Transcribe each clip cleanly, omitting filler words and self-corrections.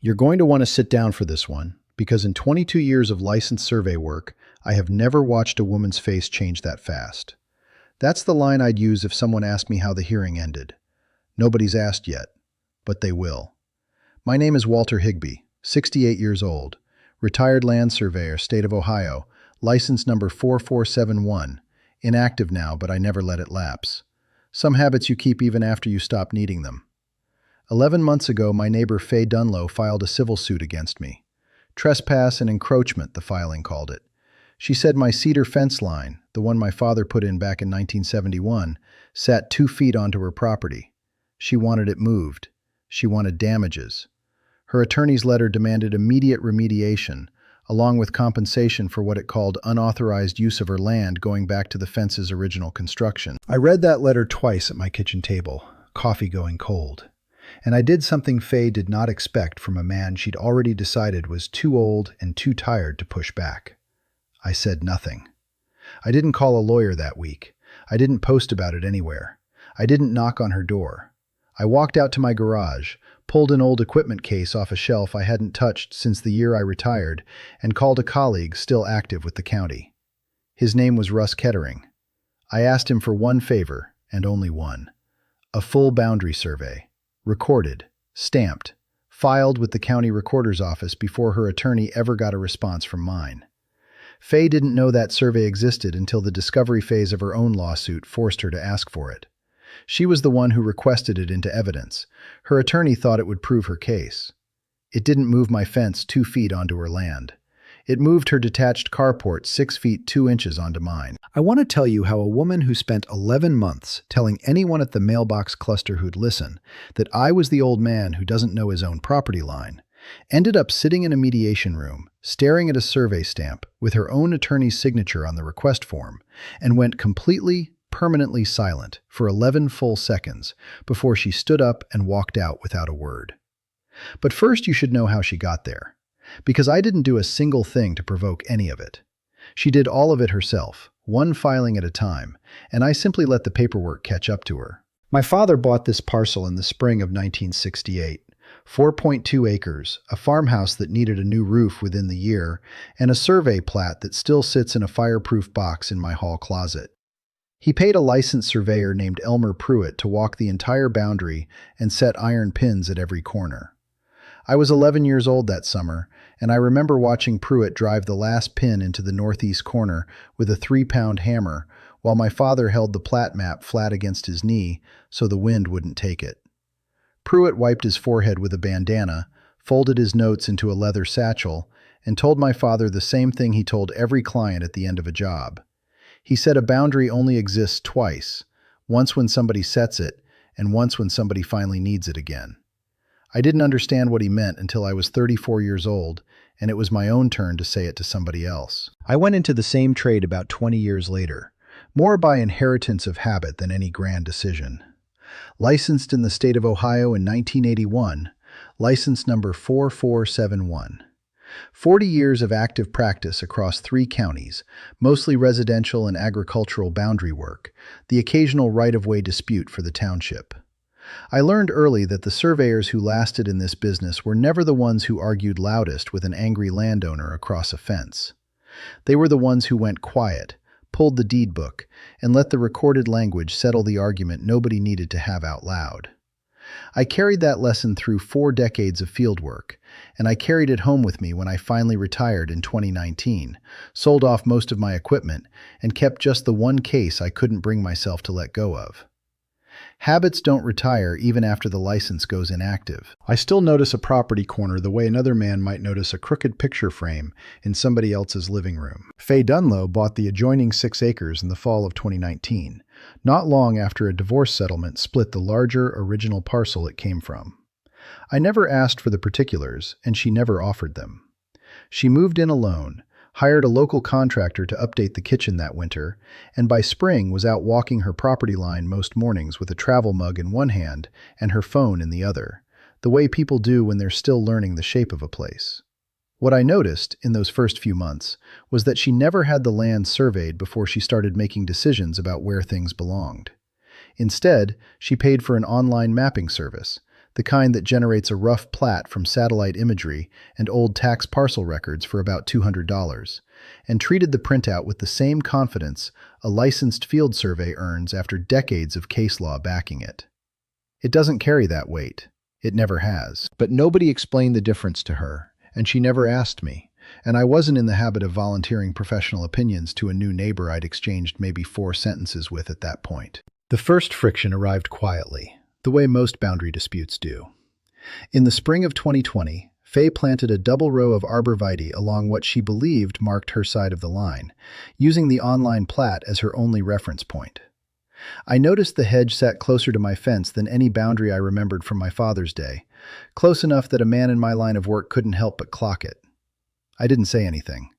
You're going to want to sit down for this one, because in 22 years of licensed survey work, I have never watched a woman's face change that fast. That's the line I'd use if someone asked me how the hearing ended. Nobody's asked yet, but they will. My name is Walter Higbee, 68 years old, retired land surveyor, state of Ohio, license number 4471, inactive now, but I never let it lapse. Some habits you keep even after you stop needing them. 11 months ago, my neighbor Faye Dunlow filed a civil suit against me. Trespass and encroachment, the filing called it. She said my cedar fence line, the one my father put in back in 1971, sat 2 feet onto her property. She wanted it moved. She wanted damages. Her attorney's letter demanded immediate remediation, along with compensation for what it called unauthorized use of her land going back to the fence's original construction. I read that letter twice at my kitchen table, coffee going cold. And I did something Faye did not expect from a man she'd already decided was too old and too tired to push back. I said nothing. I didn't call a lawyer that week. I didn't post about it anywhere. I didn't knock on her door. I walked out to my garage, pulled an old equipment case off a shelf I hadn't touched since the year I retired, and called a colleague still active with the county. His name was Russ Kettering. I asked him for one favor, and only one. A full boundary survey. Recorded, stamped, filed with the county recorder's office before her attorney ever got a response from mine. Faye didn't know that survey existed until the discovery phase of her own lawsuit forced her to ask for it. She was the one who requested it into evidence. Her attorney thought it would prove her case. It didn't move my fence 2 feet onto her land. It moved her detached carport 6 feet 2 inches onto mine. I want to tell you how a woman who spent 11 months telling anyone at the mailbox cluster who'd listen that I was the old man who doesn't know his own property line ended up sitting in a mediation room, staring at a survey stamp with her own attorney's signature on the request form, and went completely, permanently silent for 11 full seconds before she stood up and walked out without a word. But first you should know how she got there. Because I didn't do a single thing to provoke any of it. She did all of it herself, one filing at a time, and I simply let the paperwork catch up to her. My father bought this parcel in the spring of 1968, 4.2 acres, a farmhouse that needed a new roof within the year, and a survey plat that still sits in a fireproof box in my hall closet. He paid a licensed surveyor named Elmer Pruitt to walk the entire boundary and set iron pins at every corner. I was 11 years old that summer, and I remember watching Pruitt drive the last pin into the northeast corner with a 3-pound hammer, while my father held the plat map flat against his knee so the wind wouldn't take it. Pruitt wiped his forehead with a bandana, folded his notes into a leather satchel, and told my father the same thing he told every client at the end of a job. He said a boundary only exists twice, once when somebody sets it, and once when somebody finally needs it again. I didn't understand what he meant until I was 34 years old, and it was my own turn to say it to somebody else. I went into the same trade about 20 years later, more by inheritance of habit than any grand decision. Licensed in the state of Ohio in 1981, license number 4471. 40 years of active practice across 3 counties, mostly residential and agricultural boundary work, the occasional right-of-way dispute for the township. I learned early that the surveyors who lasted in this business were never the ones who argued loudest with an angry landowner across a fence. They were the ones who went quiet, pulled the deed book, and let the recorded language settle the argument nobody needed to have out loud. I carried that lesson through 4 decades of field work, and I carried it home with me when I finally retired in 2019, sold off most of my equipment, and kept just the one case I couldn't bring myself to let go of. Habits don't retire even after the license goes inactive. I still notice a property corner the way another man might notice a crooked picture frame in somebody else's living room. Faye Dunlow bought the adjoining 6 acres in the fall of 2019, not long after a divorce settlement split the larger original parcel it came from. I never asked for the particulars, and she never offered them. She moved in alone, hired a local contractor to update the kitchen that winter, and by spring was out walking her property line most mornings with a travel mug in one hand and her phone in the other, the way people do when they're still learning the shape of a place. What I noticed in those first few months was that she never had the land surveyed before she started making decisions about where things belonged. Instead, she paid for an online mapping service the kind that generates a rough plat from satellite imagery and old tax parcel records for about $200, and treated the printout with the same confidence a licensed field survey earns after decades of case law backing it. It doesn't carry that weight. It never has. But nobody explained the difference to her, and she never asked me, and I wasn't in the habit of volunteering professional opinions to a new neighbor I'd exchanged maybe 4 sentences with at that point. The first friction arrived quietly, the way most boundary disputes do. In the spring of 2020, Faye planted a double row of arborvitae along what she believed marked her side of the line, using the online plat as her only reference point. I noticed the hedge sat closer to my fence than any boundary I remembered from my father's day, close enough that a man in my line of work couldn't help but clock it. I didn't say anything.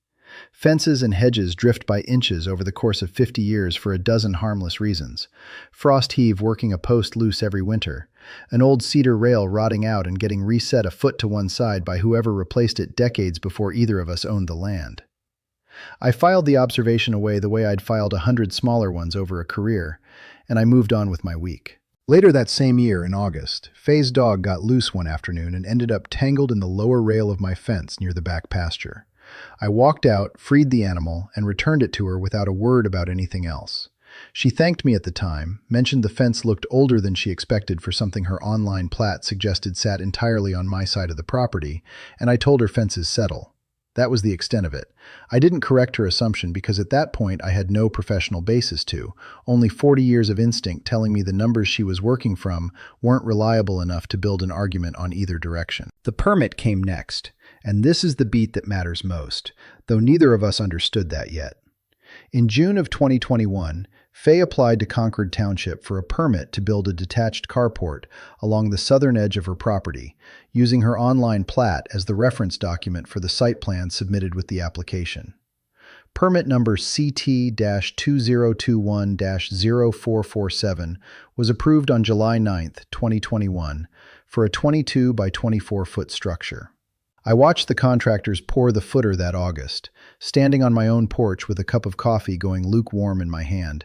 Fences and hedges drift by inches over the course of 50 years for a dozen harmless reasons. Frost heave working a post loose every winter, an old cedar rail rotting out and getting reset a foot to one side by whoever replaced it decades before either of us owned the land. I filed the observation away the way I'd filed 100 smaller ones over a career, and I moved on with my week. Later that same year, in August, Faye's dog got loose one afternoon and ended up tangled in the lower rail of my fence near the back pasture. I walked out, freed the animal, and returned it to her without a word about anything else. She thanked me at the time, mentioned the fence looked older than she expected for something her online plat suggested sat entirely on my side of the property, and I told her fences settle. That was the extent of it. I didn't correct her assumption because at that point I had no professional basis to, only 40 years of instinct telling me the numbers she was working from weren't reliable enough to build an argument on either direction. The permit came next, and this is the beat that matters most, though neither of us understood that yet. In June of 2021, Faye applied to Concord Township for a permit to build a detached carport along the southern edge of her property, using her online plat as the reference document for the site plan submitted with the application. Permit number CT-2021-0447 was approved on July 9, 2021, for a 22 by 24 foot structure. I watched the contractors pour the footer that August, standing on my own porch with a cup of coffee going lukewarm in my hand,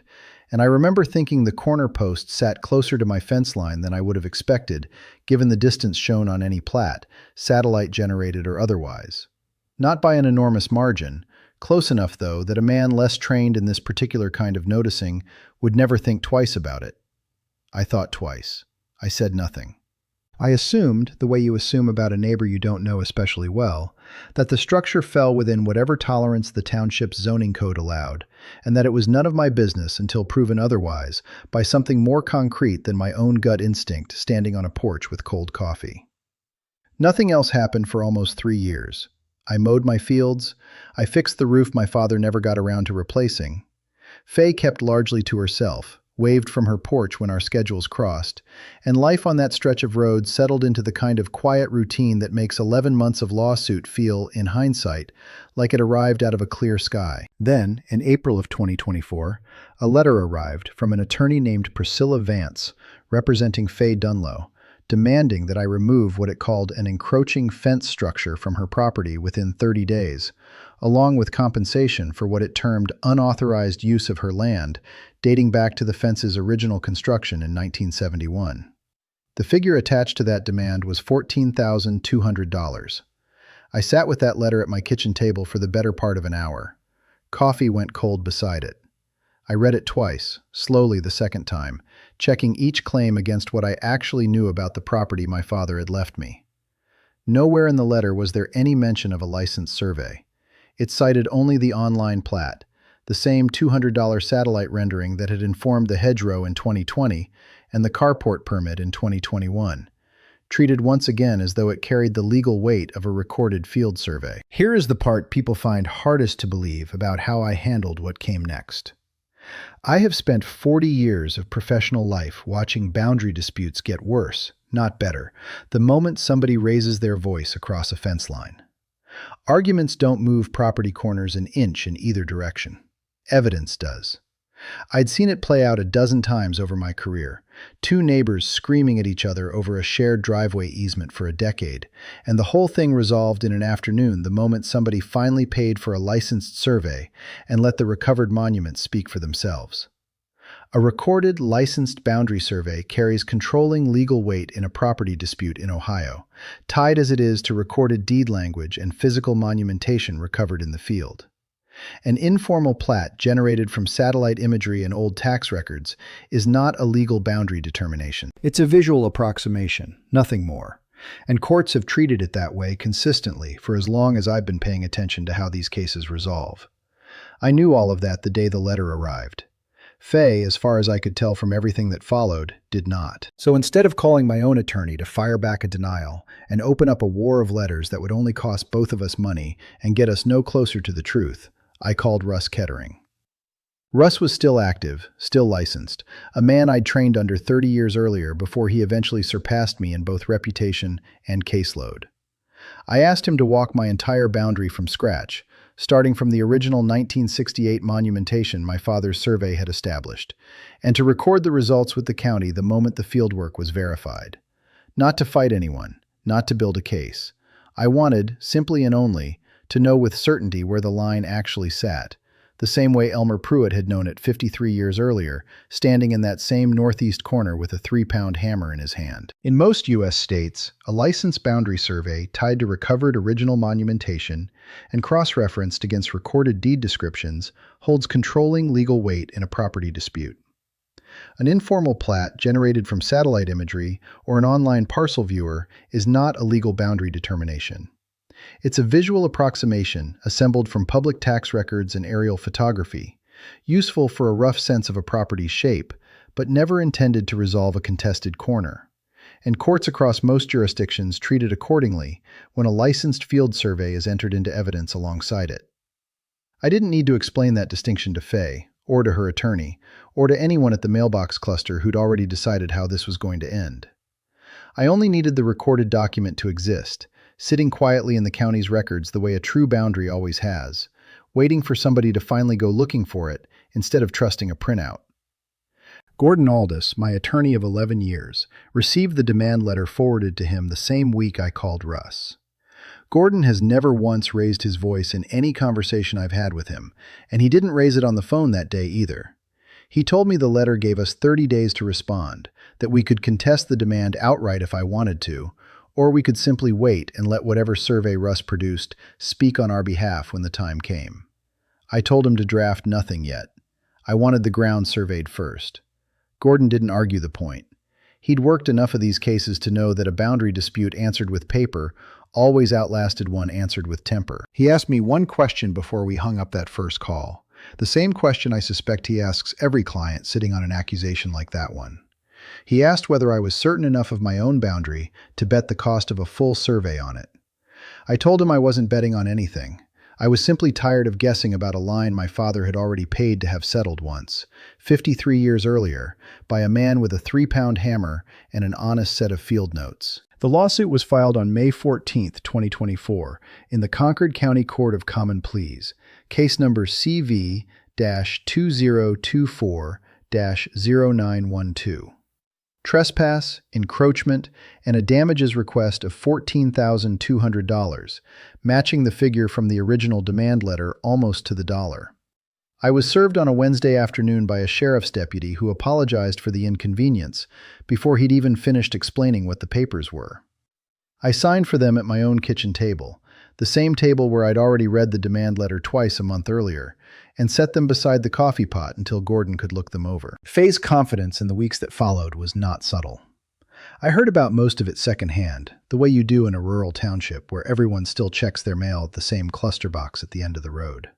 and I remember thinking the corner post sat closer to my fence line than I would have expected, given the distance shown on any plat, satellite generated or otherwise. Not by an enormous margin, close enough though that a man less trained in this particular kind of noticing would never think twice about it. I thought twice. I said nothing. I assumed, the way you assume about a neighbor you don't know especially well, that the structure fell within whatever tolerance the township's zoning code allowed, and that it was none of my business until proven otherwise by something more concrete than my own gut instinct standing on a porch with cold coffee. Nothing else happened for almost 3 years. I mowed my fields. I fixed the roof my father never got around to replacing. Faye kept largely to herself, waved from her porch when our schedules crossed, and life on that stretch of road settled into the kind of quiet routine that makes 11 months of lawsuit feel, in hindsight, like it arrived out of a clear sky. Then, in April of 2024, a letter arrived from an attorney named Priscilla Vance, representing Faye Dunlow, demanding that I remove what it called an encroaching fence structure from her property within 30 days, along with compensation for what it termed unauthorized use of her land, dating back to the fence's original construction in 1971. The figure attached to that demand was $14,200. I sat with that letter at my kitchen table for the better part of an hour. Coffee went cold beside it. I read it twice, slowly the second time, checking each claim against what I actually knew about the property my father had left me. Nowhere in the letter was there any mention of a licensed survey. It cited only the online plat, the same $200 satellite rendering that had informed the hedgerow in 2020 and the carport permit in 2021, treated once again as though it carried the legal weight of a recorded field survey. Here is the part people find hardest to believe about how I handled what came next. I have spent 40 years of professional life watching boundary disputes get worse, not better, the moment somebody raises their voice across a fence line. Arguments don't move property corners an inch in either direction. Evidence does. I'd seen it play out a dozen times over my career, 2 neighbors screaming at each other over a shared driveway easement for a decade, and the whole thing resolved in an afternoon the moment somebody finally paid for a licensed survey and let the recovered monuments speak for themselves. A recorded, licensed boundary survey carries controlling legal weight in a property dispute in Ohio, tied as it is to recorded deed language and physical monumentation recovered in the field. An informal plat generated from satellite imagery and old tax records is not a legal boundary determination. It's a visual approximation, nothing more. And courts have treated it that way consistently for as long as I've been paying attention to how these cases resolve. I knew all of that the day the letter arrived. Faye, as far as I could tell from everything that followed, did not. So instead of calling my own attorney to fire back a denial and open up a war of letters that would only cost both of us money and get us no closer to the truth, I called Russ Kettering. Russ was still active, still licensed, a man I'd trained under 30 years earlier before he eventually surpassed me in both reputation and caseload. I asked him to walk my entire boundary from scratch, starting from the original 1968 monumentation my father's survey had established, and to record the results with the county the moment the fieldwork was verified. Not to fight anyone, not to build a case. I wanted, simply and only, to know with certainty where the line actually sat, the same way Elmer Pruitt had known it 53 years earlier, standing in that same northeast corner with a 3-pound hammer in his hand. In most U.S. states, a licensed boundary survey tied to recovered original monumentation and cross-referenced against recorded deed descriptions holds controlling legal weight in a property dispute. An informal plat generated from satellite imagery or an online parcel viewer is not a legal boundary determination. It's a visual approximation assembled from public tax records and aerial photography, useful for a rough sense of a property's shape, but never intended to resolve a contested corner. And courts across most jurisdictions treat it accordingly when a licensed field survey is entered into evidence alongside it. I didn't need to explain that distinction to Faye, or to her attorney, or to anyone at the mailbox cluster who'd already decided how this was going to end. I only needed the recorded document to exist, sitting quietly in the county's records the way a true boundary always has, waiting for somebody to finally go looking for it instead of trusting a printout. Gordon Aldous, my attorney of 11 years, received the demand letter forwarded to him the same week I called Russ. Gordon has never once raised his voice in any conversation I've had with him, and he didn't raise it on the phone that day either. He told me the letter gave us 30 days to respond, that we could contest the demand outright if I wanted to, or we could simply wait and let whatever survey Russ produced speak on our behalf when the time came. I told him to draft nothing yet. I wanted the ground surveyed first. Gordon didn't argue the point. He'd worked enough of these cases to know that a boundary dispute answered with paper always outlasted one answered with temper. He asked me one question before we hung up that first call, the same question I suspect he asks every client sitting on an accusation like that one. He asked whether I was certain enough of my own boundary to bet the cost of a full survey on it. I told him I wasn't betting on anything. I was simply tired of guessing about a line my father had already paid to have settled once, 53 years earlier, by a man with a 3-pound hammer and an honest set of field notes. The lawsuit was filed on May 14, 2024, in the Concord County Court of Common Pleas, case number CV-2024-0912. Trespass, encroachment, and a damages request of $14,200, matching the figure from the original demand letter almost to the dollar. I was served on a Wednesday afternoon by a sheriff's deputy who apologized for the inconvenience before he'd even finished explaining what the papers were. I signed for them at my own kitchen table, the same table where I'd already read the demand letter twice a month earlier, and set them beside the coffee pot until Gordon could look them over. Faye's confidence in the weeks that followed was not subtle. I heard about most of it secondhand, the way you do in a rural township where everyone still checks their mail at the same cluster box at the end of the road.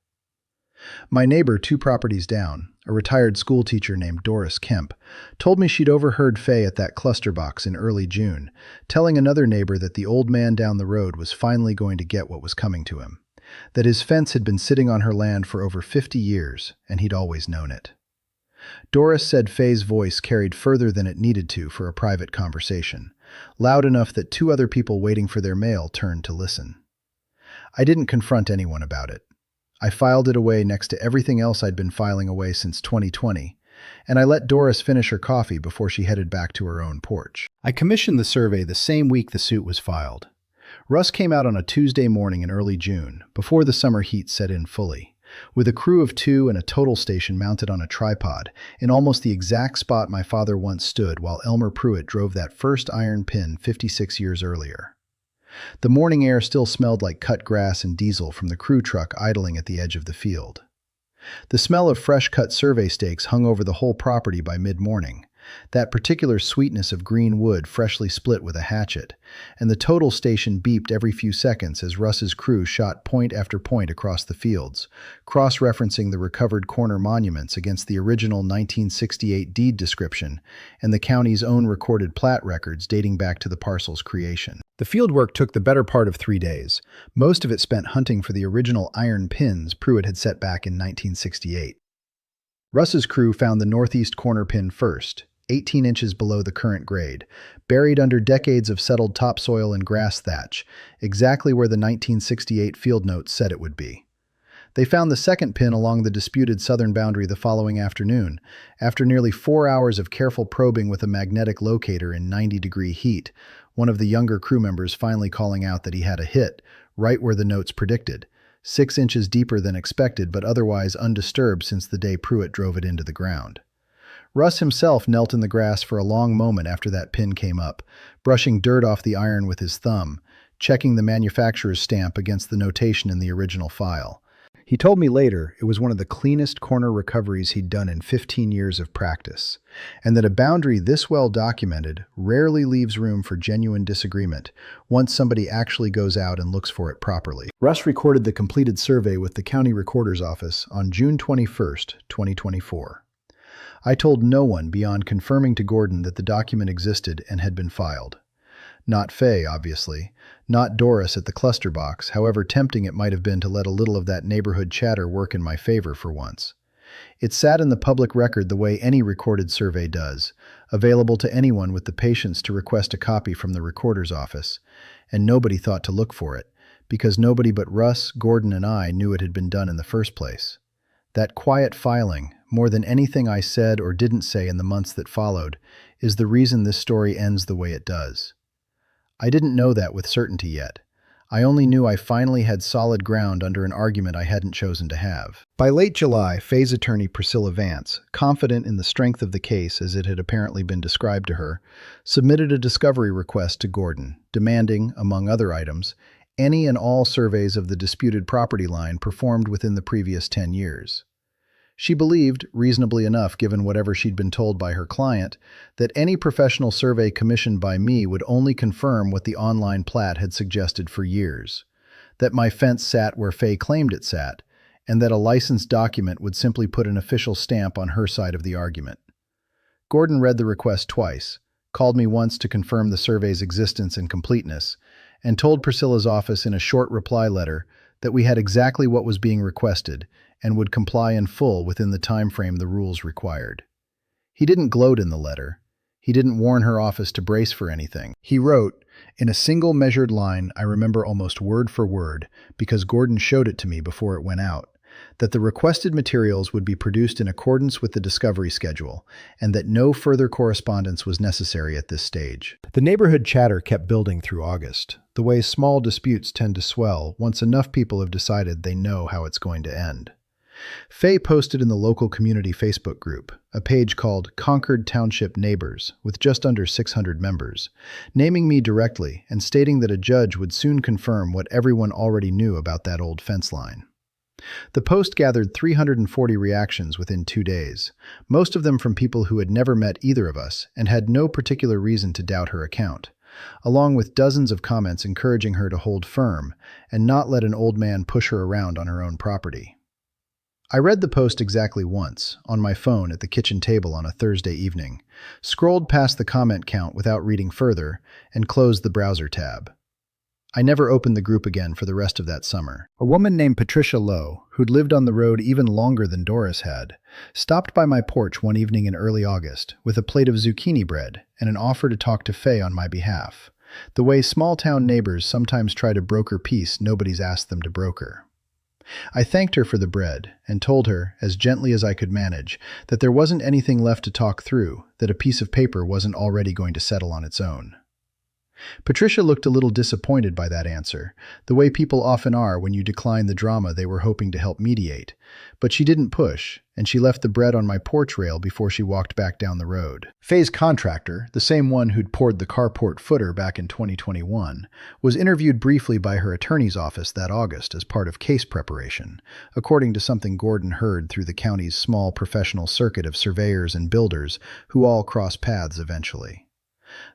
My neighbor 2 properties down, a retired school teacher named Doris Kemp, told me she'd overheard Faye at that cluster box in early June, telling another neighbor that the old man down the road was finally going to get what was coming to him, that his fence had been sitting on her land for over 50 years, and he'd always known it. Doris said Faye's voice carried further than it needed to for a private conversation, loud enough that 2 other people waiting for their mail turned to listen. I didn't confront anyone about it. I filed it away next to everything else I'd been filing away since 2020, and I let Doris finish her coffee before she headed back to her own porch. I commissioned the survey the same week the suit was filed. Russ came out on a Tuesday morning in early June, before the summer heat set in fully, With a crew of 2 and a total station mounted on a tripod, in almost the exact spot my father once stood while Elmer Pruitt drove that first iron pin 56 years earlier. The morning air still smelled like cut grass and diesel from the crew truck idling at the edge of the field. The smell of fresh-cut survey stakes hung over the whole property by mid-morning, that particular sweetness of green wood freshly split with a hatchet, and the total station beeped every few seconds as Russ's crew shot point after point across the fields, cross-referencing the recovered corner monuments against the original 1968 deed description and the county's own recorded plat records dating back to the parcel's creation. The fieldwork took the better part of 3 days, most of it spent hunting for the original iron pins Pruitt had set back in 1968. Russ's crew found the northeast corner pin first, 18 inches below the current grade, buried under decades of settled topsoil and grass thatch, exactly where the 1968 field notes said it would be. They found the second pin along the disputed southern boundary the following afternoon, after nearly 4 hours of careful probing with a magnetic locator in 90-degree heat, one of the younger crew members finally calling out that he had a hit, right where the notes predicted, 6 inches deeper than expected but otherwise undisturbed since the day Pruitt drove it into the ground. Russ himself knelt in the grass for a long moment after that pin came up, brushing dirt off the iron with his thumb, checking the manufacturer's stamp against the notation in the original file. He told me later it was one of the cleanest corner recoveries he'd done in 15 years of practice, and that a boundary this well documented rarely leaves room for genuine disagreement once somebody actually goes out and looks for it properly. Russ recorded the completed survey with the county recorder's office on June 21, 2024. I told no one beyond confirming to Gordon that the document existed and had been filed. Not Faye, obviously. Not Doris at the cluster box, however tempting it might have been to let a little of that neighborhood chatter work in my favor for once. It sat in the public record the way any recorded survey does, available to anyone with the patience to request a copy from the recorder's office, and nobody thought to look for it, because nobody but Russ, Gordon, and I knew it had been done in the first place. That quiet filing, more than anything I said or didn't say in the months that followed, is the reason this story ends the way it does. I didn't know that with certainty yet. I only knew I finally had solid ground under an argument I hadn't chosen to have. By late July, Faye's attorney Priscilla Vance, confident in the strength of the case as it had apparently been described to her, submitted a discovery request to Gordon, demanding, among other items, any and all surveys of the disputed property line performed within the previous 10 years. She believed, reasonably enough given whatever she'd been told by her client, that any professional survey commissioned by me would only confirm what the online plat had suggested for years, that my fence sat where Faye claimed it sat, and that a licensed document would simply put an official stamp on her side of the argument. Gordon read the request twice, called me once to confirm the survey's existence and completeness, and told Priscilla's office in a short reply letter that we had exactly what was being requested and would comply in full within the time frame the rules required. He didn't gloat in the letter. He didn't warn her office to brace for anything. He wrote, in a single measured line I remember almost word for word, because Gordon showed it to me before it went out, that the requested materials would be produced in accordance with the discovery schedule, and that no further correspondence was necessary at this stage. The neighborhood chatter kept building through August, the way small disputes tend to swell once enough people have decided they know how it's going to end. Faye posted in the local community Facebook group, a page called Concord Township Neighbors, with just under 600 members, naming me directly and stating that a judge would soon confirm what everyone already knew about that old fence line. The post gathered 340 reactions within 2 days, most of them from people who had never met either of us and had no particular reason to doubt her account, along with dozens of comments encouraging her to hold firm and not let an old man push her around on her own property. I read the post exactly once, on my phone at the kitchen table on a Thursday evening, scrolled past the comment count without reading further, and closed the browser tab. I never opened the group again for the rest of that summer. A woman named Patricia Lowe, who'd lived on the road even longer than Doris had, stopped by my porch one evening in early August with a plate of zucchini bread and an offer to talk to Faye on my behalf, the way small-town neighbors sometimes try to broker peace nobody's asked them to broker. I thanked her for the bread and told her, as gently as I could manage, that there wasn't anything left to talk through, that a piece of paper wasn't already going to settle on its own. Patricia looked a little disappointed by that answer, the way people often are when you decline the drama they were hoping to help mediate. But she didn't push, and she left the bread on my porch rail before she walked back down the road. Faye's contractor, the same one who'd poured the carport footer back in 2021, was interviewed briefly by her attorney's office that August as part of case preparation, according to something Gordon heard through the county's small professional circuit of surveyors and builders who all cross paths eventually.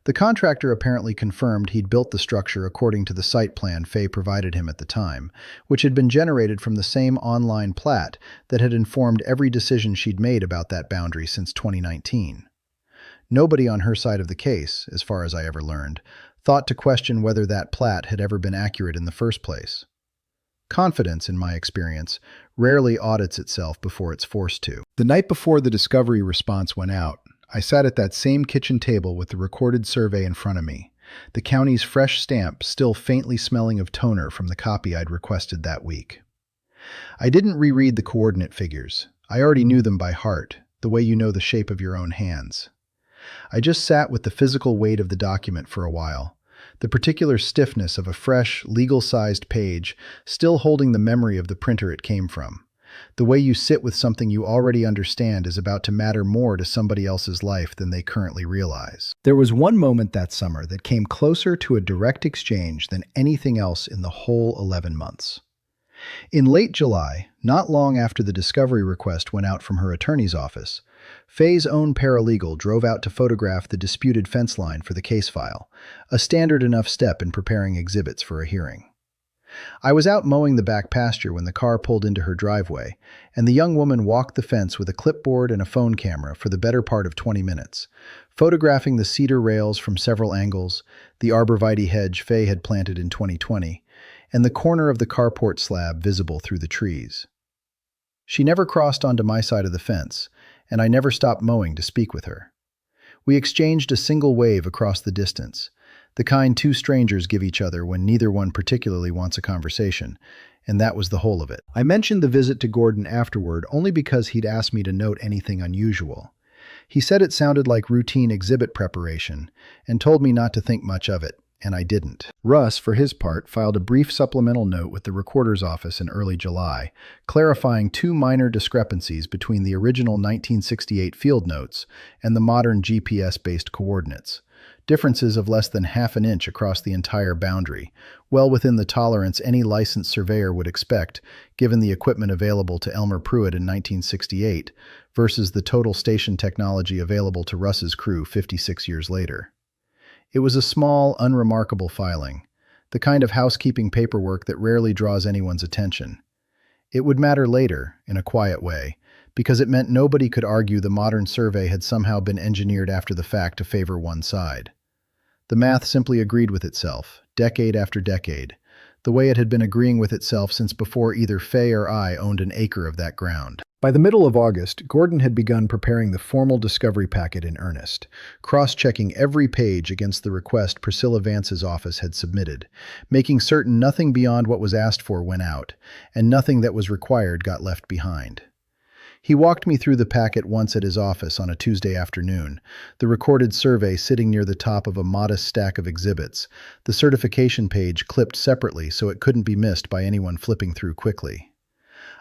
The contractor apparently confirmed he'd built the structure according to the site plan Faye provided him at the time, which had been generated from the same online plat that had informed every decision she'd made about that boundary since 2019. Nobody on her side of the case, as far as I ever learned, thought to question whether that plat had ever been accurate in the first place. Confidence, in my experience, rarely audits itself before it's forced to. The night before the discovery response went out, I sat at that same kitchen table with the recorded survey in front of me, the county's fresh stamp still faintly smelling of toner from the copy I'd requested that week. I didn't reread the coordinate figures. I already knew them by heart, the way you know the shape of your own hands. I just sat with the physical weight of the document for a while, the particular stiffness of a fresh, legal-sized page still holding the memory of the printer it came from. The way you sit with something you already understand is about to matter more to somebody else's life than they currently realize. There was one moment that summer that came closer to a direct exchange than anything else in the whole 11 months. In late July, not long after the discovery request went out from her attorney's office, Faye's own paralegal drove out to photograph the disputed fence line for the case file, a standard enough step in preparing exhibits for a hearing. I was out mowing the back pasture when the car pulled into her driveway, and the young woman walked the fence with a clipboard and a phone camera for the better part of 20 minutes, photographing the cedar rails from several angles, the arborvitae hedge Faye had planted in 2020, and the corner of the carport slab visible through the trees. She never crossed onto my side of the fence, and I never stopped mowing to speak with her. We exchanged a single wave across the distance, the kind two strangers give each other when neither one particularly wants a conversation, and that was the whole of it. I mentioned the visit to Gordon afterward only because he'd asked me to note anything unusual. He said it sounded like routine exhibit preparation, and told me not to think much of it, and I didn't. Russ, for his part, filed a brief supplemental note with the recorder's office in early July, clarifying two minor discrepancies between the original 1968 field notes and the modern GPS-based coordinates. Differences of less than half an inch across the entire boundary, well within the tolerance any licensed surveyor would expect, given the equipment available to Elmer Pruitt in 1968 versus the total station technology available to Russ's crew 56 years later. It was a small, unremarkable filing, the kind of housekeeping paperwork that rarely draws anyone's attention. It would matter later, in a quiet way, because it meant nobody could argue the modern survey had somehow been engineered after the fact to favor one side. The math simply agreed with itself, decade after decade, the way it had been agreeing with itself since before either Faye or I owned an acre of that ground. By the middle of August, Gordon had begun preparing the formal discovery packet in earnest, cross-checking every page against the request Priscilla Vance's office had submitted, making certain nothing beyond what was asked for went out, and nothing that was required got left behind. He walked me through the packet once at his office on a Tuesday afternoon, the recorded survey sitting near the top of a modest stack of exhibits, the certification page clipped separately so it couldn't be missed by anyone flipping through quickly.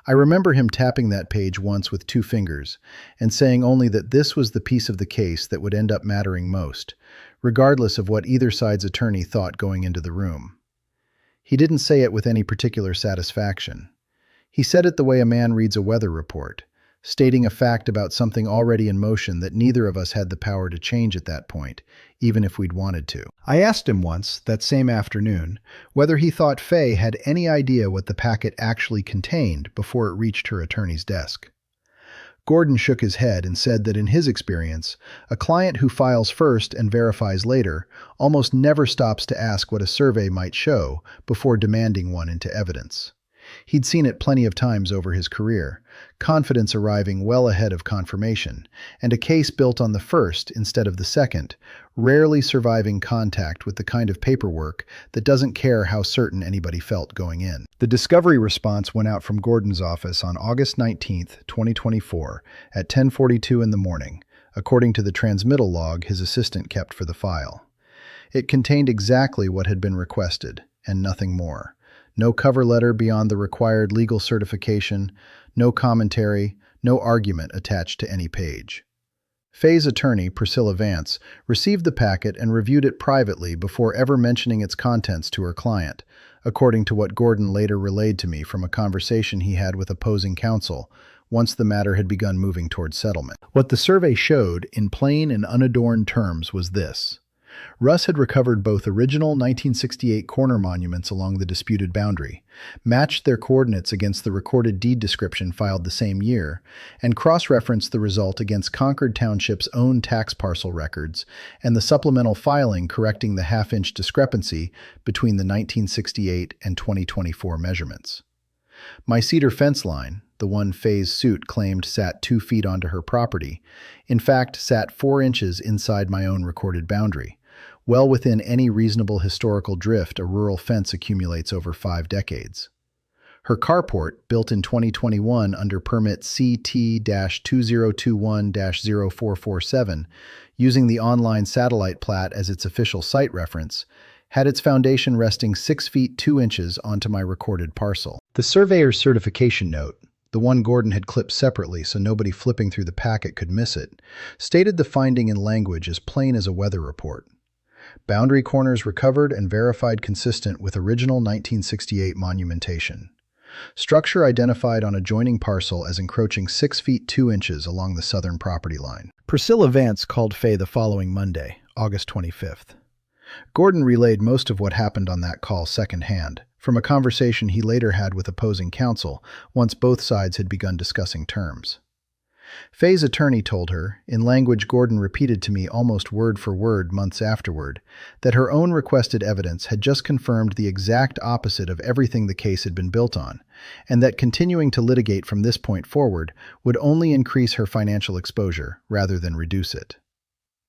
I remember him tapping that page once with 2 fingers and saying only that this was the piece of the case that would end up mattering most, regardless of what either side's attorney thought going into the room. He didn't say it with any particular satisfaction. He said it the way a man reads a weather report, stating a fact about something already in motion that neither of us had the power to change at that point, even if we'd wanted to. I asked him once, that same afternoon, whether he thought Faye had any idea what the packet actually contained before it reached her attorney's desk. Gordon shook his head and said that in his experience, a client who files first and verifies later almost never stops to ask what a survey might show before demanding one into evidence. He'd seen it plenty of times over his career, confidence arriving well ahead of confirmation, and a case built on the first instead of the second, rarely surviving contact with the kind of paperwork that doesn't care how certain anybody felt going in. The discovery response went out from Gordon's office on August 19, 2024, at 10:42 in the morning, according to the transmittal log his assistant kept for the file. It contained exactly what had been requested, and nothing more. No cover letter beyond the required legal certification, no commentary, no argument attached to any page. Faye's attorney, Priscilla Vance, received the packet and reviewed it privately before ever mentioning its contents to her client, according to what Gordon later relayed to me from a conversation he had with opposing counsel once the matter had begun moving toward settlement. What the survey showed, in plain and unadorned terms, was this. Russ had recovered both original 1968 corner monuments along the disputed boundary, matched their coordinates against the recorded deed description filed the same year, and cross-referenced the result against Concord Township's own tax parcel records and the supplemental filing correcting the half-inch discrepancy between the 1968 and 2024 measurements. My cedar fence line, the one Faye's suit claimed sat 2 feet onto her property, in fact sat 4 inches inside my own recorded boundary, well within any reasonable historical drift a rural fence accumulates over 5 decades. Her carport, built in 2021 under permit CT-2021-0447, using the online satellite plat as its official site reference, had its foundation resting 6 feet 2 inches onto my recorded parcel. The surveyor's certification note, the one Gordon had clipped separately so nobody flipping through the packet could miss it, stated the finding in language as plain as a weather report. Boundary corners recovered and verified consistent with original 1968 monumentation. Structure identified on adjoining parcel as encroaching 6 feet 2 inches along the southern property line. Priscilla Vance called Faye the following Monday, August 25th. Gordon relayed most of what happened on that call secondhand, from a conversation he later had with opposing counsel once both sides had begun discussing terms. Faye's attorney told her, in language Gordon repeated to me almost word for word months afterward, that her own requested evidence had just confirmed the exact opposite of everything the case had been built on, and that continuing to litigate from this point forward would only increase her financial exposure rather than reduce it.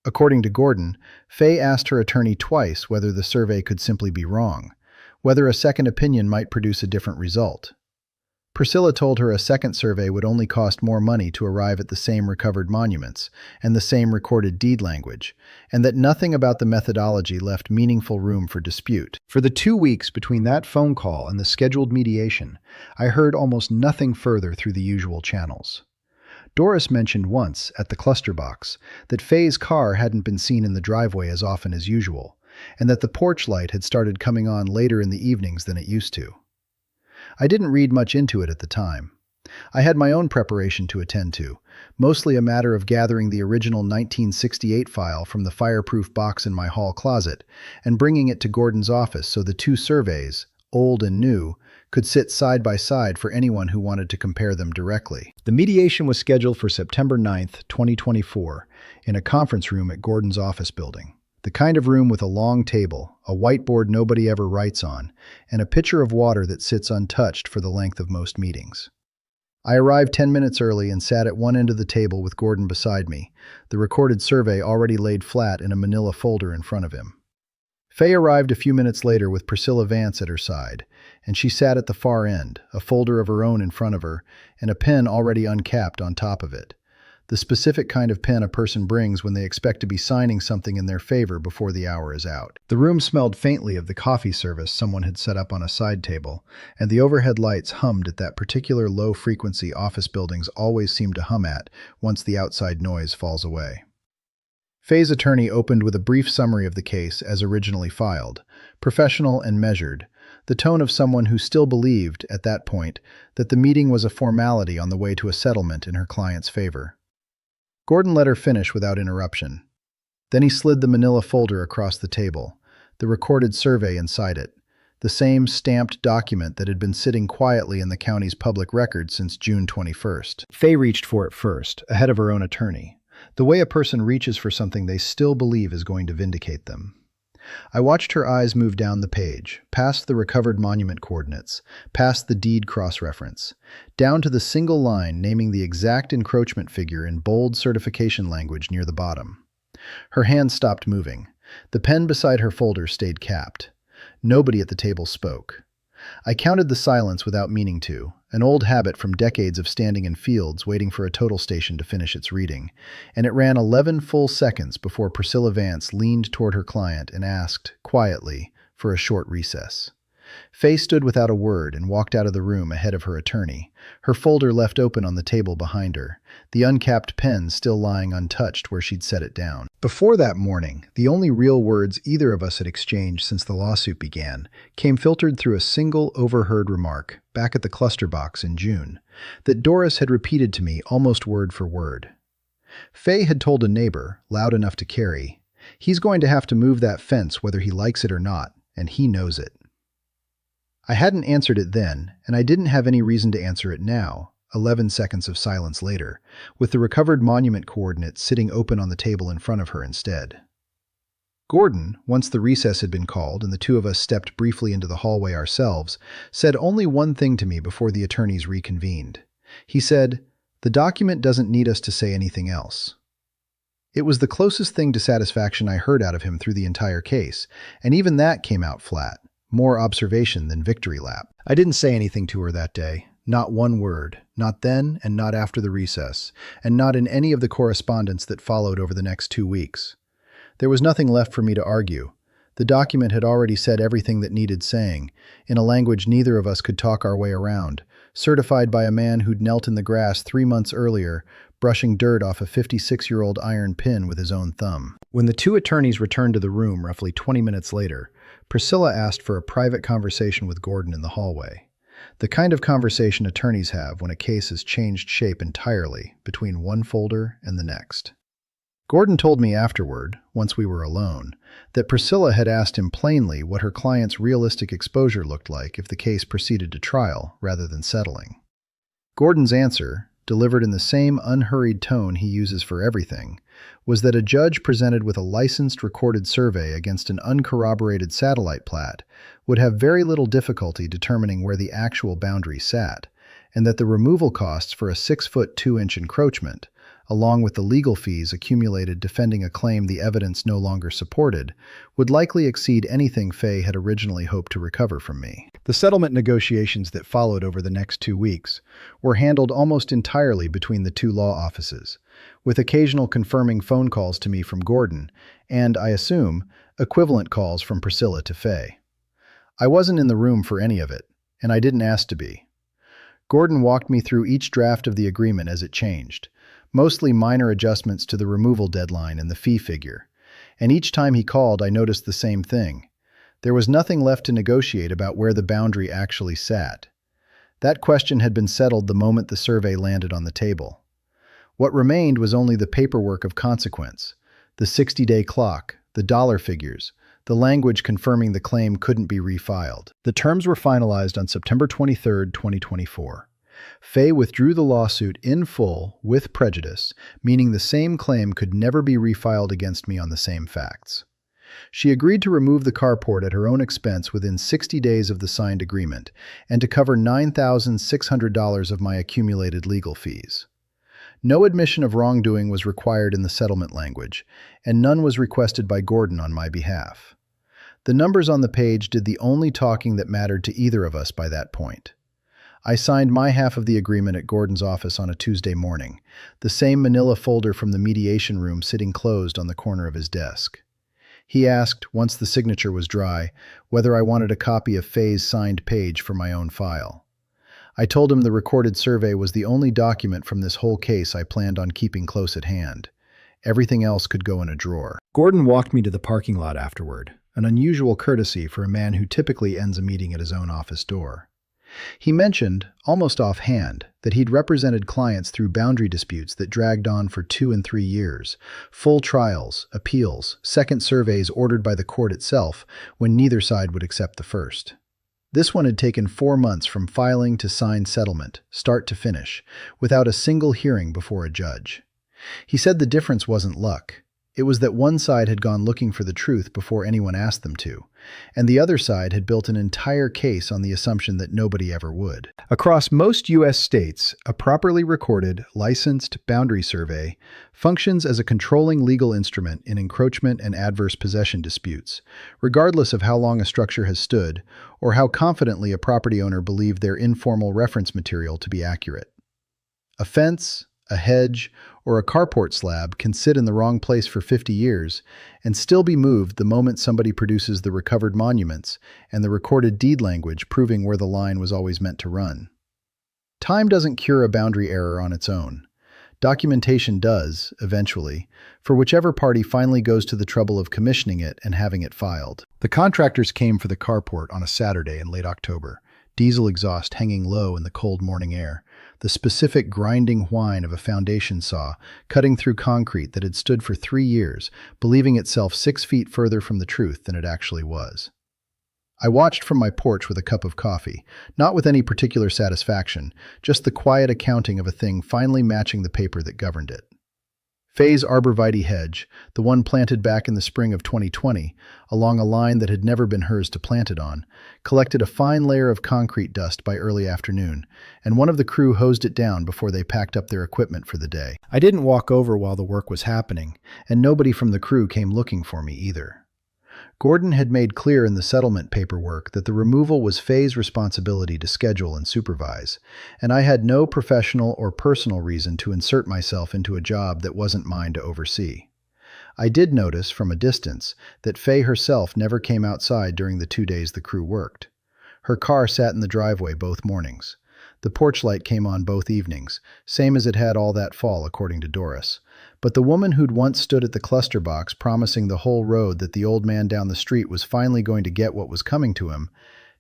According to Gordon, Faye asked her attorney twice whether the survey could simply be wrong, whether a second opinion might produce a different result. Priscilla told her a second survey would only cost more money to arrive at the same recovered monuments and the same recorded deed language, and that nothing about the methodology left meaningful room for dispute. For the 2 weeks between that phone call and the scheduled mediation, I heard almost nothing further through the usual channels. Doris mentioned once, at the cluster box, that Faye's car hadn't been seen in the driveway as often as usual, and that the porch light had started coming on later in the evenings than it used to. I didn't read much into it at the time. I had my own preparation to attend to, mostly a matter of gathering the original 1968 file from the fireproof box in my hall closet and bringing it to Gordon's office so the 2 surveys, old and new, could sit side by side for anyone who wanted to compare them directly. The mediation was scheduled for September 9th, 2024, in a conference room at Gordon's office building. The kind of room with a long table, a whiteboard nobody ever writes on, and a pitcher of water that sits untouched for the length of most meetings. I arrived 10 minutes early and sat at one end of the table with Gordon beside me, the recorded survey already laid flat in a manila folder in front of him. Faye arrived a few minutes later with Priscilla Vance at her side, and she sat at the far end, a folder of her own in front of her, and a pen already uncapped on top of it. The specific kind of pen a person brings when they expect to be signing something in their favor before the hour is out. The room smelled faintly of the coffee service someone had set up on a side table, and the overhead lights hummed at that particular low-frequency office buildings always seem to hum at once the outside noise falls away. Faye's attorney opened with a brief summary of the case as originally filed, professional and measured, the tone of someone who still believed, at that point, that the meeting was a formality on the way to a settlement in her client's favor. Gordon let her finish without interruption. Then he slid the manila folder across the table, the recorded survey inside it, the same stamped document that had been sitting quietly in the county's public record since June 21st. Faye reached for it first, ahead of her own attorney, the way a person reaches for something they still believe is going to vindicate them. I watched her eyes move down the page, past the recovered monument coordinates, past the deed cross-reference, down to the single line naming the exact encroachment figure in bold certification language near the bottom. Her hand stopped moving. The pen beside her folder stayed capped. Nobody at the table spoke. I counted the silence without meaning to, an old habit from decades of standing in fields waiting for a total station to finish its reading, and it ran 11 full seconds before Priscilla Vance leaned toward her client and asked, quietly, for a short recess. Faye stood without a word and walked out of the room ahead of her attorney, her folder left open on the table behind her, the uncapped pen still lying untouched where she'd set it down. Before that morning, the only real words either of us had exchanged since the lawsuit began came filtered through a single overheard remark back at the cluster box in June that Doris had repeated to me almost word for word. Faye had told a neighbor, loud enough to carry, "He's going to have to move that fence whether he likes it or not, and he knows it." I hadn't answered it then, and I didn't have any reason to answer it now, 11 seconds of silence later, with the recovered monument coordinates sitting open on the table in front of her instead. Gordon, once the recess had been called and the two of us stepped briefly into the hallway ourselves, said only one thing to me before the attorneys reconvened. He said, "The document doesn't need us to say anything else." It was the closest thing to satisfaction I heard out of him through the entire case, and even that came out flat. More observation than victory lap. I didn't say anything to her that day. Not one word. Not then and not after the recess. And not in any of the correspondence that followed over the next 2 weeks. There was nothing left for me to argue. The document had already said everything that needed saying, in a language neither of us could talk our way around, certified by a man who'd knelt in the grass 3 months earlier, brushing dirt off a 56-year-old iron pin with his own thumb. When the two attorneys returned to the room roughly 20 minutes later, Priscilla asked for a private conversation with Gordon in the hallway. The kind of conversation attorneys have when a case has changed shape entirely between one folder and the next. Gordon told me afterward, once we were alone, that Priscilla had asked him plainly what her client's realistic exposure looked like if the case proceeded to trial rather than settling. Gordon's answer, delivered in the same unhurried tone he uses for everything, was that a judge presented with a licensed recorded survey against an uncorroborated satellite plat would have very little difficulty determining where the actual boundary sat, and that the removal costs for a 6-foot 2-inch encroachment, along with the legal fees accumulated defending a claim the evidence no longer supported, would likely exceed anything Faye had originally hoped to recover from me. The settlement negotiations that followed over the next 2 weeks were handled almost entirely between the two law offices, with occasional confirming phone calls to me from Gordon, and, I assume, equivalent calls from Priscilla to Faye. I wasn't in the room for any of it, and I didn't ask to be. Gordon walked me through each draft of the agreement as it changed, mostly minor adjustments to the removal deadline and the fee figure, and each time he called I noticed the same thing. There was nothing left to negotiate about where the boundary actually sat. That question had been settled the moment the survey landed on the table. What remained was only the paperwork of consequence, the 60-day clock, the dollar figures, the language confirming the claim couldn't be refiled. The terms were finalized on September 23, 2024. Faye withdrew the lawsuit in full, with prejudice, meaning the same claim could never be refiled against me on the same facts. She agreed to remove the carport at her own expense within 60 days of the signed agreement, and to cover $9,600 of my accumulated legal fees. No admission of wrongdoing was required in the settlement language, and none was requested by Gordon on my behalf. The numbers on the page did the only talking that mattered to either of us by that point. I signed my half of the agreement at Gordon's office on a Tuesday morning, the same manila folder from the mediation room sitting closed on the corner of his desk. He asked, once the signature was dry, whether I wanted a copy of Faye's signed page for my own file. I told him the recorded survey was the only document from this whole case I planned on keeping close at hand. Everything else could go in a drawer. Gordon walked me to the parking lot afterward, an unusual courtesy for a man who typically ends a meeting at his own office door. He mentioned, almost offhand, that he'd represented clients through boundary disputes that dragged on for 2 and 3 years, full trials, appeals, second surveys ordered by the court itself when neither side would accept the first. This one had taken 4 months from filing to signed settlement, start to finish, without a single hearing before a judge. He said the difference wasn't luck. It was that one side had gone looking for the truth before anyone asked them to, and the other side had built an entire case on the assumption that nobody ever would. Across most U.S. states, a properly recorded, licensed boundary survey functions as a controlling legal instrument in encroachment and adverse possession disputes, regardless of how long a structure has stood or how confidently a property owner believed their informal reference material to be accurate. A fence, a hedge, or a carport slab can sit in the wrong place for 50 years and still be moved the moment somebody produces the recovered monuments and the recorded deed language proving where the line was always meant to run. Time doesn't cure a boundary error on its own. Documentation does, eventually, for whichever party finally goes to the trouble of commissioning it and having it filed. The contractors came for the carport on a Saturday in late October, diesel exhaust hanging low in the cold morning air, the specific grinding whine of a foundation saw cutting through concrete that had stood for 3 years, believing itself 6 feet further from the truth than it actually was. I watched from my porch with a cup of coffee, not with any particular satisfaction, just the quiet accounting of a thing finally matching the paper that governed it. Faye's arborvitae hedge, the one planted back in the spring of 2020, along a line that had never been hers to plant it on, collected a fine layer of concrete dust by early afternoon, and one of the crew hosed it down before they packed up their equipment for the day. I didn't walk over while the work was happening, and nobody from the crew came looking for me either. Gordon had made clear in the settlement paperwork that the removal was Faye's responsibility to schedule and supervise, and I had no professional or personal reason to insert myself into a job that wasn't mine to oversee. I did notice, from a distance, that Faye herself never came outside during the 2 days the crew worked. Her car sat in the driveway both mornings. The porch light came on both evenings, same as it had all that fall, according to Doris. But the woman who'd once stood at the cluster box promising the whole road that the old man down the street was finally going to get what was coming to him,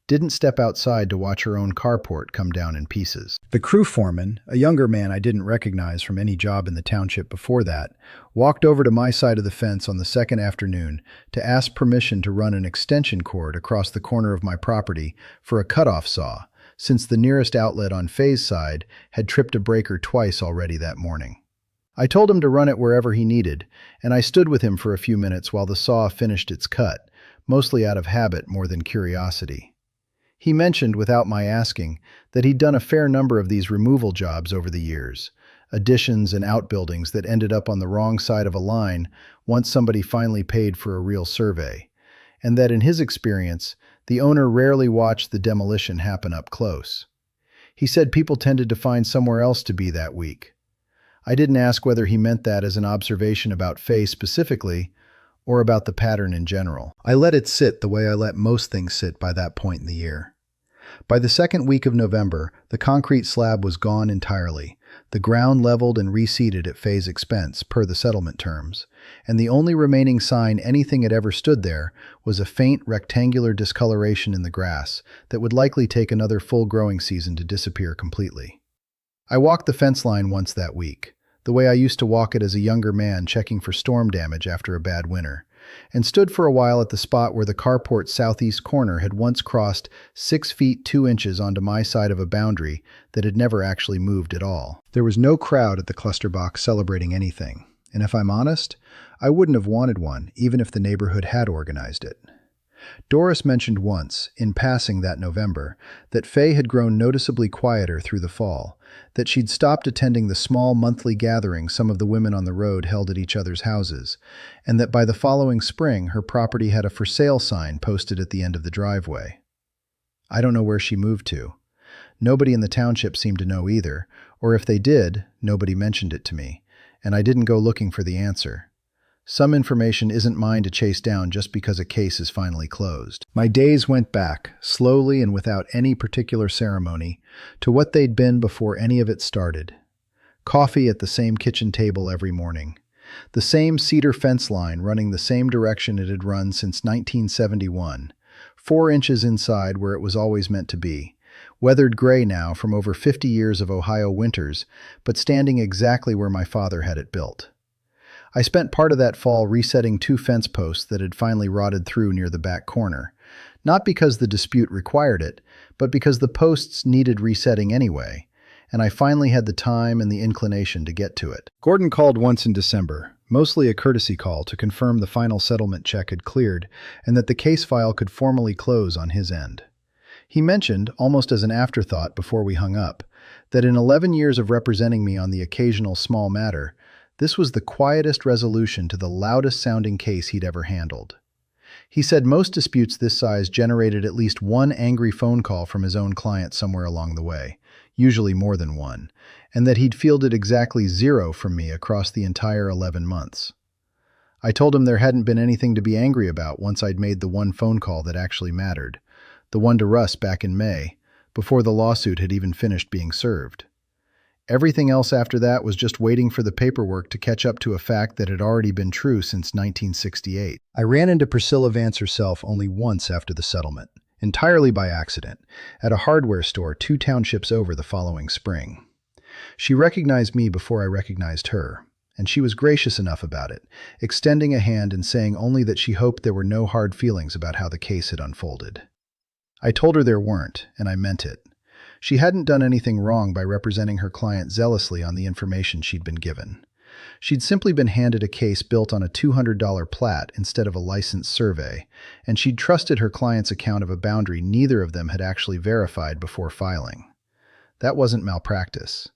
didn't step outside to watch her own carport come down in pieces. The crew foreman, a younger man I didn't recognize from any job in the township before that, walked over to my side of the fence on the second afternoon to ask permission to run an extension cord across the corner of my property for a cutoff saw, since the nearest outlet on Faye's side had tripped a breaker twice already that morning. I told him to run it wherever he needed, and I stood with him for a few minutes while the saw finished its cut, mostly out of habit more than curiosity. He mentioned, without my asking, that he'd done a fair number of these removal jobs over the years, additions and outbuildings that ended up on the wrong side of a line once somebody finally paid for a real survey, and that in his experience, the owner rarely watched the demolition happen up close. He said people tended to find somewhere else to be that week. I didn't ask whether he meant that as an observation about Faye specifically, or about the pattern in general. I let it sit the way I let most things sit by that point in the year. By the second week of November, the concrete slab was gone entirely, the ground leveled and reseeded at Faye's expense, per the settlement terms, and the only remaining sign anything had ever stood there was a faint rectangular discoloration in the grass that would likely take another full growing season to disappear completely. I walked the fence line once that week, the way I used to walk it as a younger man checking for storm damage after a bad winter, and stood for a while at the spot where the carport's southeast corner had once crossed 6 feet 2 inches onto my side of a boundary that had never actually moved at all. There was no crowd at the cluster box celebrating anything, and if I'm honest, I wouldn't have wanted one, even if the neighborhood had organized it. Doris mentioned once, in passing that November, that Faye had grown noticeably quieter through the fall, that she'd stopped attending the small monthly gatherings some of the women on the road held at each other's houses, and that by the following spring her property had a for sale sign posted at the end of the driveway. I don't know where she moved to. Nobody in the township seemed to know either, or if they did, nobody mentioned it to me, and I didn't go looking for the answer. Some information isn't mine to chase down just because a case is finally closed. My days went back, slowly and without any particular ceremony, to what they'd been before any of it started. Coffee at the same kitchen table every morning. The same cedar fence line running the same direction it had run since 1971, 4 inches inside where it was always meant to be, weathered gray now from over 50 years of Ohio winters, but standing exactly where my father had it built. I spent part of that fall resetting 2 fence posts that had finally rotted through near the back corner, not because the dispute required it, but because the posts needed resetting anyway, and I finally had the time and the inclination to get to it. Gordon called once in December, mostly a courtesy call to confirm the final settlement check had cleared and that the case file could formally close on his end. He mentioned, almost as an afterthought before we hung up, that in 11 years of representing me on the occasional small matter, this was the quietest resolution to the loudest sounding case he'd ever handled. He said most disputes this size generated at least one angry phone call from his own client somewhere along the way, usually more than one, and that he'd fielded exactly 0 from me across the entire 11 months. I told him there hadn't been anything to be angry about once I'd made the one phone call that actually mattered, the one to Russ back in May, before the lawsuit had even finished being served. Everything else after that was just waiting for the paperwork to catch up to a fact that had already been true since 1968. I ran into Priscilla Vance herself only once after the settlement, entirely by accident, at a hardware store 2 townships over the following spring. She recognized me before I recognized her, and she was gracious enough about it, extending a hand and saying only that she hoped there were no hard feelings about how the case had unfolded. I told her there weren't, and I meant it. She hadn't done anything wrong by representing her client zealously on the information she'd been given. She'd simply been handed a case built on a $200 plat instead of a licensed survey, and she'd trusted her client's account of a boundary neither of them had actually verified before filing. That wasn't malpractice.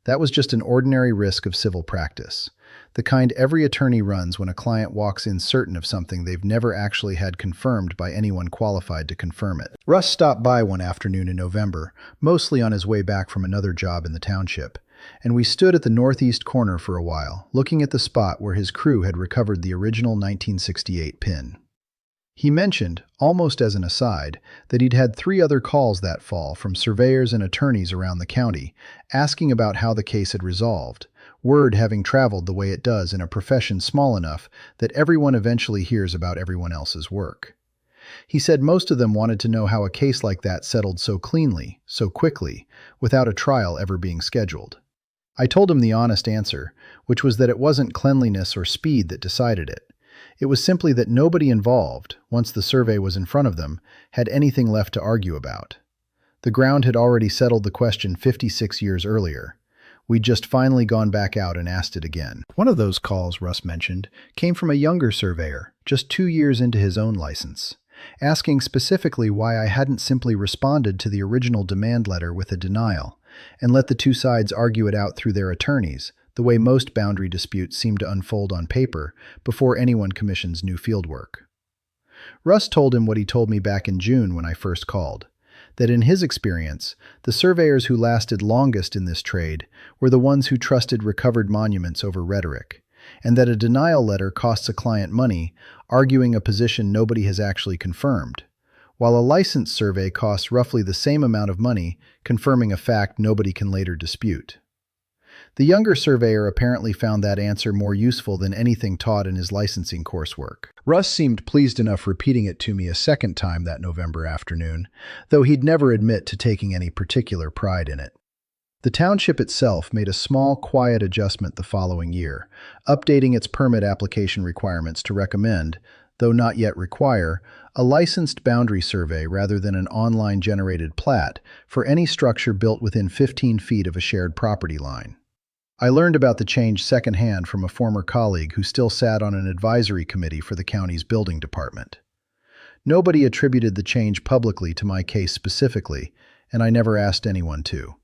That was just an ordinary risk of civil practice, the kind every attorney runs when a client walks in certain of something they've never actually had confirmed by anyone qualified to confirm it. Russ stopped by one afternoon in November, mostly on his way back from another job in the township, and we stood at the northeast corner for a while, looking at the spot where his crew had recovered the original 1968 pin. He mentioned, almost as an aside, that he'd had 3 other calls that fall from surveyors and attorneys around the county, asking about how the case had resolved, word having traveled the way it does in a profession small enough that everyone eventually hears about everyone else's work. He said most of them wanted to know how a case like that settled so cleanly, so quickly, without a trial ever being scheduled. I told him the honest answer, which was that it wasn't cleanliness or speed that decided it. It was simply that nobody involved, once the survey was in front of them, had anything left to argue about. The ground had already settled the question 56 years earlier. We'd just finally gone back out and asked it again. One of those calls, Russ mentioned, came from a younger surveyor, just 2 years into his own license, asking specifically why I hadn't simply responded to the original demand letter with a denial, and let the 2 sides argue it out through their attorneys, the way most boundary disputes seem to unfold on paper before anyone commissions new fieldwork. Russ told him what he told me back in June when I first called, that in his experience, the surveyors who lasted longest in this trade were the ones who trusted recovered monuments over rhetoric, and that a denial letter costs a client money, arguing a position nobody has actually confirmed, while a licensed survey costs roughly the same amount of money, confirming a fact nobody can later dispute. The younger surveyor apparently found that answer more useful than anything taught in his licensing coursework. Russ seemed pleased enough repeating it to me a second time that November afternoon, though he'd never admit to taking any particular pride in it. The township itself made a small, quiet adjustment the following year, updating its permit application requirements to recommend, though not yet require, a licensed boundary survey rather than an online-generated plat for any structure built within 15 feet of a shared property line. I learned about the change secondhand from a former colleague who still sat on an advisory committee for the county's building department. Nobody attributed the change publicly to my case specifically, and I never asked anyone to.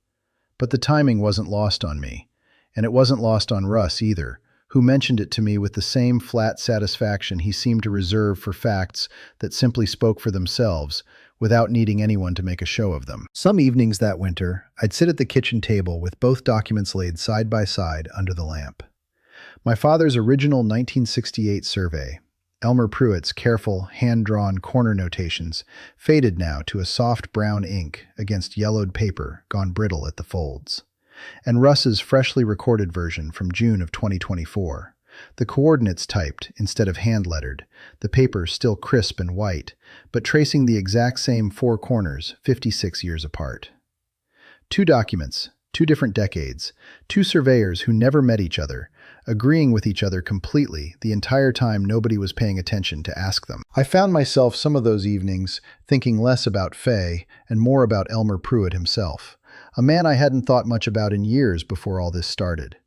But the timing wasn't lost on me, and it wasn't lost on Russ either, who mentioned it to me with the same flat satisfaction he seemed to reserve for facts that simply spoke for themselves, without needing anyone to make a show of them. Some evenings that winter, I'd sit at the kitchen table with both documents laid side by side under the lamp. My father's original 1968 survey, Elmer Pruitt's careful, hand-drawn corner notations, faded now to a soft brown ink against yellowed paper gone brittle at the folds, and Russ's freshly recorded version from June of 2024. The coordinates typed instead of hand-lettered, the paper still crisp and white, but tracing the exact same 4 corners 56 years apart. 2 documents, 2 different decades, 2 surveyors who never met each other, agreeing with each other completely the entire time nobody was paying attention to ask them. I found myself some of those evenings thinking less about Fay and more about Elmer Pruitt himself, a man I hadn't thought much about in years before all this started.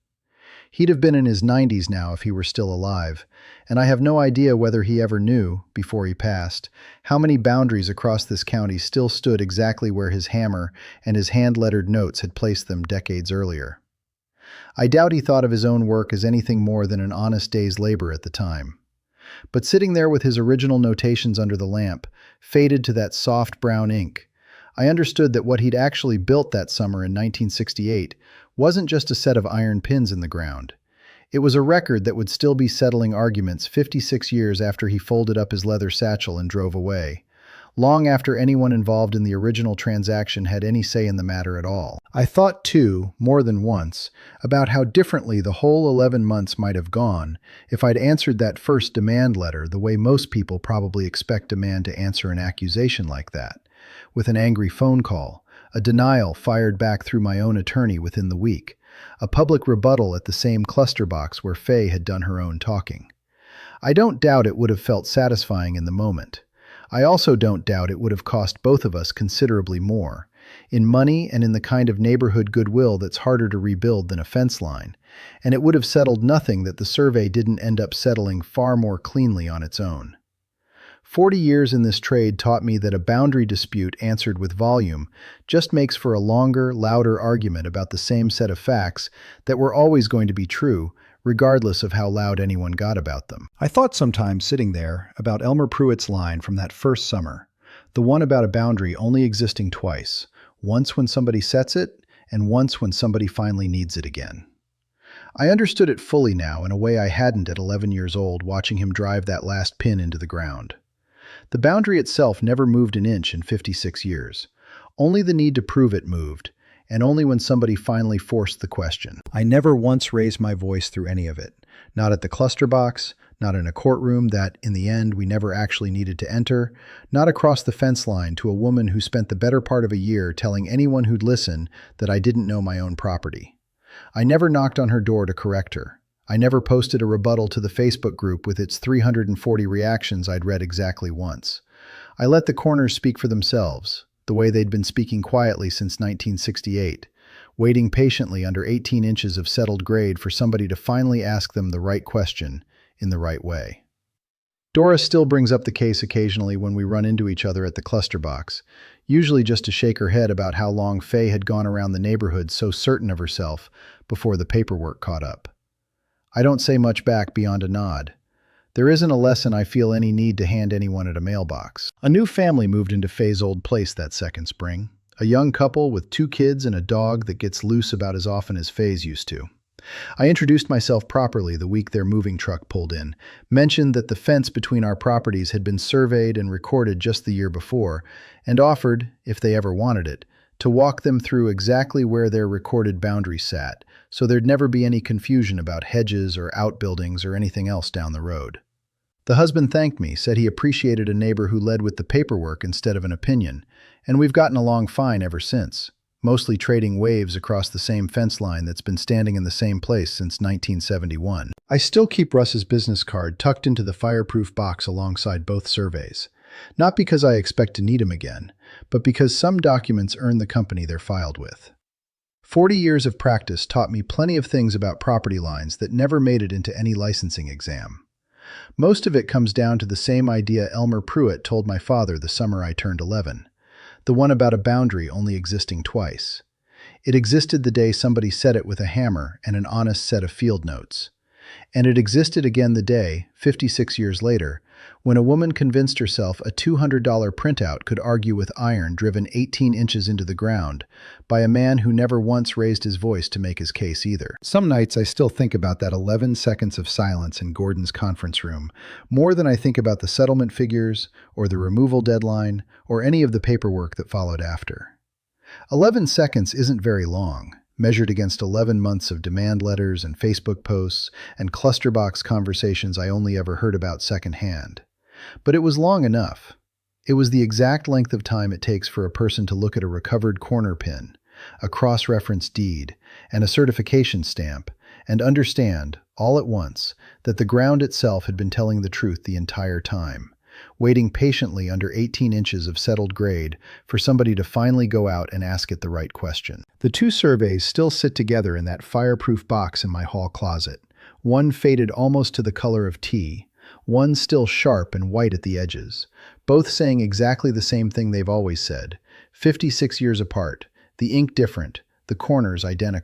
He'd have been in his 90s now if he were still alive, and I have no idea whether he ever knew, before he passed, how many boundaries across this county still stood exactly where his hammer and his hand-lettered notes had placed them decades earlier. I doubt he thought of his own work as anything more than an honest day's labor at the time. But sitting there with his original notations under the lamp, faded to that soft brown ink, I understood that what he'd actually built that summer in 1968 wasn't just a set of iron pins in the ground. It was a record that would still be settling arguments 56 years after he folded up his leather satchel and drove away, long after anyone involved in the original transaction had any say in the matter at all. I thought, too, more than once, about how differently the whole 11 months might have gone if I'd answered that first demand letter the way most people probably expect a man to answer an accusation like that, with an angry phone call, a denial fired back through my own attorney within the week, a public rebuttal at the same cluster box where Faye had done her own talking. I don't doubt it would have felt satisfying in the moment. I also don't doubt it would have cost both of us considerably more, in money and in the kind of neighborhood goodwill that's harder to rebuild than a fence line, and it would have settled nothing that the survey didn't end up settling far more cleanly on its own. 40 years in this trade taught me that a boundary dispute answered with volume just makes for a longer, louder argument about the same set of facts that were always going to be true, regardless of how loud anyone got about them. I thought sometimes sitting there about Elmer Pruitt's line from that first summer, the one about a boundary only existing twice, once when somebody sets it and once when somebody finally needs it again. I understood it fully now in a way I hadn't at 11 years old watching him drive that last pin into the ground. The boundary itself never moved an inch in 56 years. Only the need to prove it moved, and only when somebody finally forced the question. I never once raised my voice through any of it. Not at the cluster box, not in a courtroom that, in the end, we never actually needed to enter, not across the fence line to a woman who spent the better part of a year telling anyone who'd listen that I didn't know my own property. I never knocked on her door to correct her. I never posted a rebuttal to the Facebook group with its 340 reactions I'd read exactly once. I let the corners speak for themselves, the way they'd been speaking quietly since 1968, waiting patiently under 18 inches of settled grade for somebody to finally ask them the right question in the right way. Dora still brings up the case occasionally when we run into each other at the cluster box, usually just to shake her head about how long Faye had gone around the neighborhood so certain of herself before the paperwork caught up. I don't say much back beyond a nod. There isn't a lesson I feel any need to hand anyone at a mailbox. A new family moved into Faye's old place that second spring. A young couple with 2 kids and a dog that gets loose about as often as Faye's used to. I introduced myself properly the week their moving truck pulled in, mentioned that the fence between our properties had been surveyed and recorded just the year before, and offered, if they ever wanted it, to walk them through exactly where their recorded boundary sat, so there'd never be any confusion about hedges or outbuildings or anything else down the road. The husband thanked me, said he appreciated a neighbor who led with the paperwork instead of an opinion, and we've gotten along fine ever since, mostly trading waves across the same fence line that's been standing in the same place since 1971. I still keep Russ's business card tucked into the fireproof box alongside both surveys, not because I expect to need him again, but because some documents earn the company they're filed with. 40 years of practice taught me plenty of things about property lines that never made it into any licensing exam. Most of it comes down to the same idea Elmer Pruitt told my father the summer I turned 11, the one about a boundary only existing twice. It existed the day somebody set it with a hammer and an honest set of field notes. And it existed again the day, 56 years later, when a woman convinced herself a $200 printout could argue with iron driven 18 inches into the ground by a man who never once raised his voice to make his case either. Some nights I still think about that 11 seconds of silence in Gordon's conference room, more than I think about the settlement figures, or the removal deadline, or any of the paperwork that followed after. 11 seconds isn't very long, measured against 11 months of demand letters and Facebook posts and clusterbox conversations I only ever heard about secondhand. But it was long enough. It was the exact length of time it takes for a person to look at a recovered corner pin, a cross-reference deed, and a certification stamp, and understand, all at once, that the ground itself had been telling the truth the entire time, waiting patiently under 18 inches of settled grade for somebody to finally go out and ask it the right question. The two surveys still sit together in that fireproof box in my hall closet, one faded almost to the color of tea, one still sharp and white at the edges, both saying exactly the same thing they've always said, 56 years apart, the ink different, the corners identical.